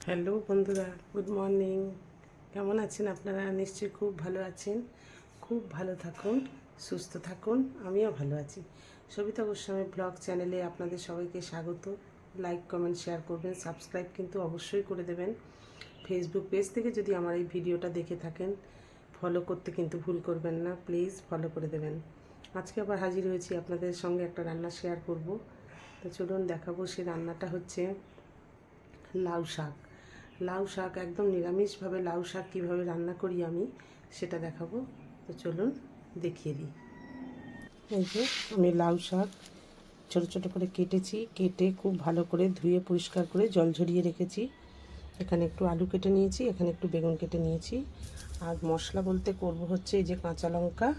Hello বন্ধুরা, good morning. কেমন আছেন আপনারা? নিশ্চয়ই খুব ভালো আছেন। খুব ভালো থাকুন, সুস্থ থাকুন। আমিও ভালো আছি। সবিতা গোস্বামী ব্লগ চ্যানেলে আপনাদের সবাইকে স্বাগত। লাইক, কমেন্ট, শেয়ার করবেন, সাবস্ক্রাইব কিন্তু অবশ্যই করে দেবেন। ফেসবুক পেজ থেকে যদি আমার এই ভিডিওটা দেখে থাকেন, ফলো করতে কিন্তু ভুল করবেন না, প্লিজ ফলো করে দেবেন। আজকে আবার হাজির হয়েছি আপনাদের সঙ্গে একটা রান্না শেয়ার করব। তো চলুন দেখাবো। সে রান্নাটা হচ্ছে লাউ শাক। লাউ শাক একদম নিরামিষভাবে লাউ শাক কীভাবে রান্না করি আমি সেটা দেখাবো। তো চলুন দেখিয়ে দিই। এই যে আমি লাউ শাক ছোটো ছোটো করে কেটে খুব ভালো করে ধুয়ে পরিষ্কার করে জল ঝরিয়ে রেখেছি। এখানে একটু আলু কেটে নিয়েছি, এখানে একটু বেগুন কেটে নিয়েছি। আর মশলা বলতে করব হচ্ছে এই যে কাঁচা লঙ্কা,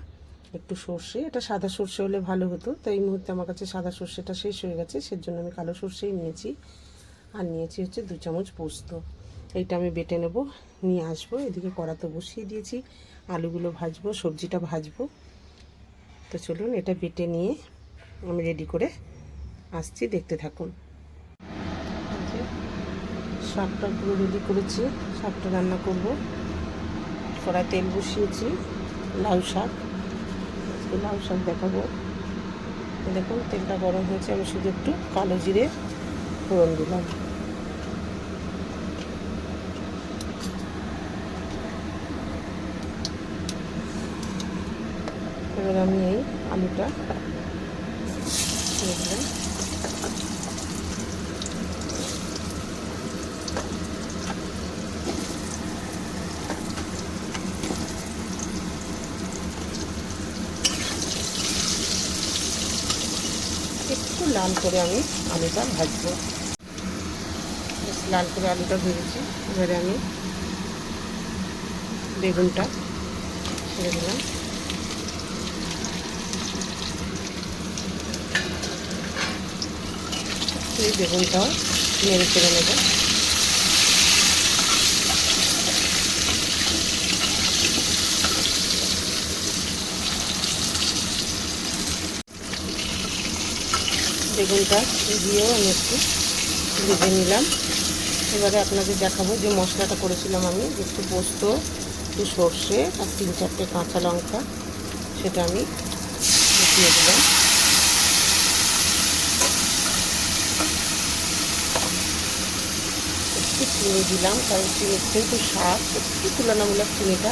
একটু সর্ষে। এটা সাদা সর্ষে হলে ভালো হতো, তো এই মুহূর্তে আমার কাছে সাদা সর্ষেটা শেষ হয়ে গেছে, সেজন্য আমি কালো সর্ষেই নিয়েছি। আর নিয়েছি হচ্ছে 2 চামচ পোস্ত। এইটা আমি বেটে নেব, নিয়ে আসবো। এদিকে কড়াতে বসিয়ে দিয়েছি, আলুগুলো ভাজবো, সবজিটা ভাজবো। তো চলুন এটা বেটে নিয়ে আমি রেডি করে আসছি, দেখতে থাকুন। শাকটা পুরো রেডি করেছি, শাকটা রান্না করব। কড়ায় তেল বসিয়েছি, লাউ শাক, লাউ শাক দেখাবো। দেখুন তেলটা গরম হয়েছে, আমি শুধু একটু কালো জিরে ফোড়ন দিলাম। এবার আমি এই আলুটা দিলাম। একটু লাল করে আমি আলুটা ভাজবো। বেশ লাল করে আলুটা ভেজেছি। এবারে আমি বেগুনটা ছেড়ে দিলাম। এই বেগুনটাও নেড়ে চেড়ে নেব। বেগুনটা দিয়েও আমি একটু ভেজে নিলাম। এবারে আপনাদের দেখাবো যে মশলাটা করেছিলাম আমি, একটু পোস্ত, একটু সর্ষে আর 3-4টে কাঁচা লঙ্কা, সেটা আমি দিয়ে দিলাম। একটু চিনি দিলাম, কারণ চিনি কিন্তু শাক, একটু তুলনামূলক চিনিটা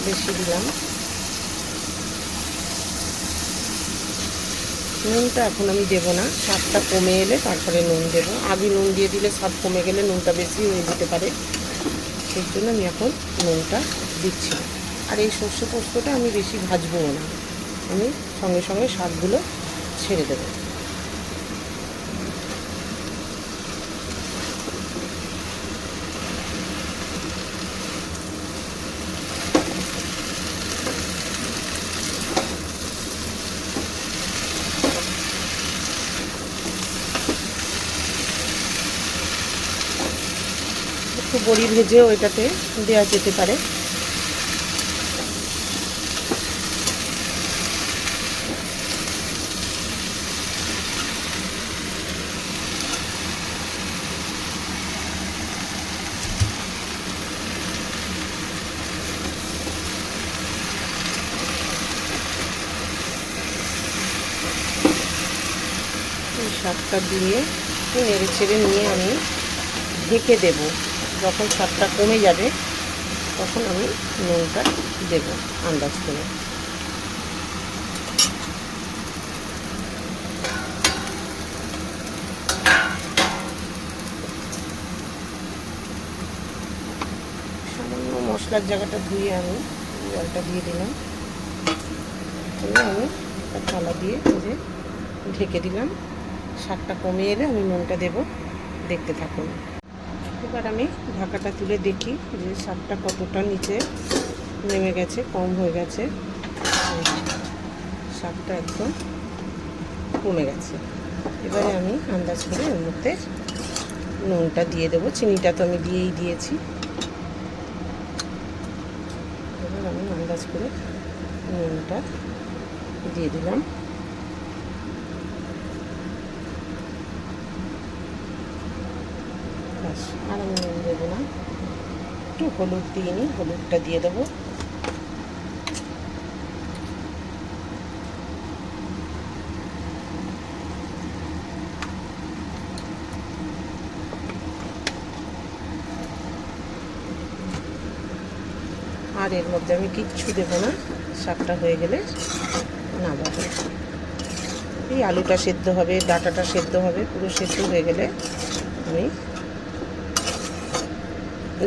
বেশি দিলাম। নুনটা এখন আমি দেবো না, স্বাদটা কমে এলে তারপরে নুন দেবো। আগে নুন দিয়ে দিলে স্বাদ কমে গেলে নুনটা বেশি হয়ে যেতে পারে, সেই জন্য আমি এখন নুনটা দিচ্ছি। আর এই সর্ষে পোস্তটা আমি বেশি ভাজবও না, আমি সঙ্গে সঙ্গে শাকগুলো ছেড়ে দেবো। একটু বড়ি ভেজেও এটাতে দেওয়া যেতে পারে। এই শাকটা দিয়ে নেড়ে ছেড়ে নিয়ে আমি ঢেকে দেব। যখন স্বাদটা কমে যাবে তখন আমি নুনটা দেব আন্দাজ করে। সামান্য মশলার জায়গাটা ধুয়ে আমি জলটা দিয়ে দিলাম। আমি একটা থালা দিয়ে যে ঢেকে দিলাম। শাকটা কমে এলে আমি নুনটা দেব, দেখতে থাকুন। এবার আমি ঢাকাটা তুলে দেখি যে শাকটা কতটা নিচে নেমে গেছে, কম হয়ে গেছে। শাকটা একদম কমে গেছে। এবারে আমি আন্দাজ করে এর মধ্যে নুনটা দিয়ে দেবো। চিনিটা তো আমি দিয়েই দিয়েছি। এবার আমি আন্দাজ করে নুনটা দিয়ে দিলাম। ব্যাস, আর আমি নুন দেবো না। একটু হলুদ দিয়ে নিই, হলুদটা দিয়ে দেবো। আর এর মধ্যে আমি কিচ্ছু দেবো না, শাকটা হয়ে গেলে নামাবো। এই আলুটা সেদ্ধ হবে, ডাঁটাটা সেদ্ধ হবে, পুরো সেদ্ধ হয়ে গেলে আমি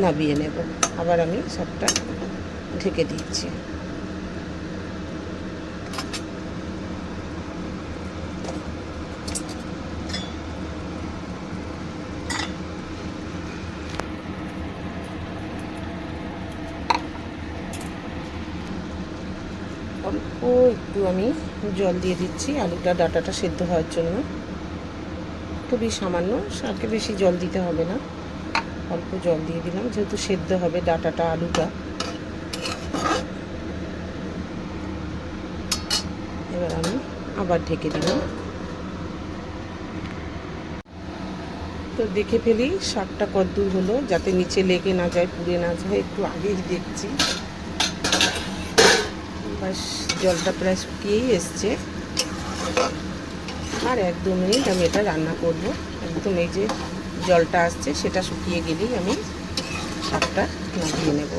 নামিয়ে নেব। আবার আমি শাকটা ঢেকে দিচ্ছি। অল্প একটু আমি জল দিয়ে দিচ্ছি আলুটা ডাঁটাটা সেদ্ধ হওয়ার জন্য। খুবই সামান্য, শাকে বেশি জল দিতে হবে না, অল্প জল দিয়ে দিলাম, যেহেতু সেদ্ধ হবে ডাঁটাটা আলুটা। এবার আমি আবার ঢেকে দিলাম। তো দেখে ফেলি শাকটা কতদূর হলো, যাতে নিচে লেগে না যায়, পুড়ে না যায়। একটু আগেই দেখছি, বাস জলটা প্রায় শুকিয়েই এসছে। আর 1-2 মিনিট আমি এটা রান্না করব। একদম এই যে জলটা আসছে সেটা শুকিয়ে গেলেই আমি শাকটা নামিয়ে নেব।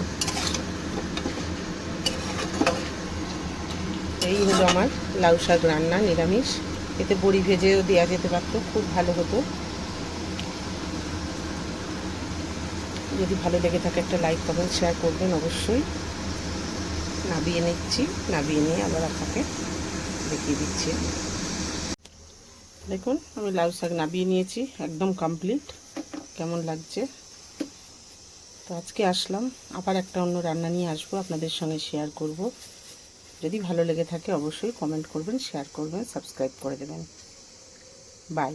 এই হলো আমার লাউ শাক রান্না, নিরামিষ। এতে বড়ি ভেজেও দেওয়া যেতে পারতো, খুব ভালো হতো। যদি ভালো লেগে থাকে একটা লাইক কমেন্ট শেয়ার করবেন অবশ্যই। নামিয়ে নিচ্ছি, নামিয়ে নিয়ে আবার আপনাকে দেখিয়ে দিচ্ছি। দেখুন আমি লাউ শাক নামিয়ে নিয়েছি, একদম কমপ্লিট। কেমন লাগছে? তো আজকে আসলাম, আবার একটা অন্য রান্না নিয়ে আসবো, আপনাদের সঙ্গে শেয়ার করব। যদি ভালো লেগে থাকে অবশ্যই কমেন্ট করবেন, শেয়ার করবেন, সাবস্ক্রাইব করে দেবেন। বাই।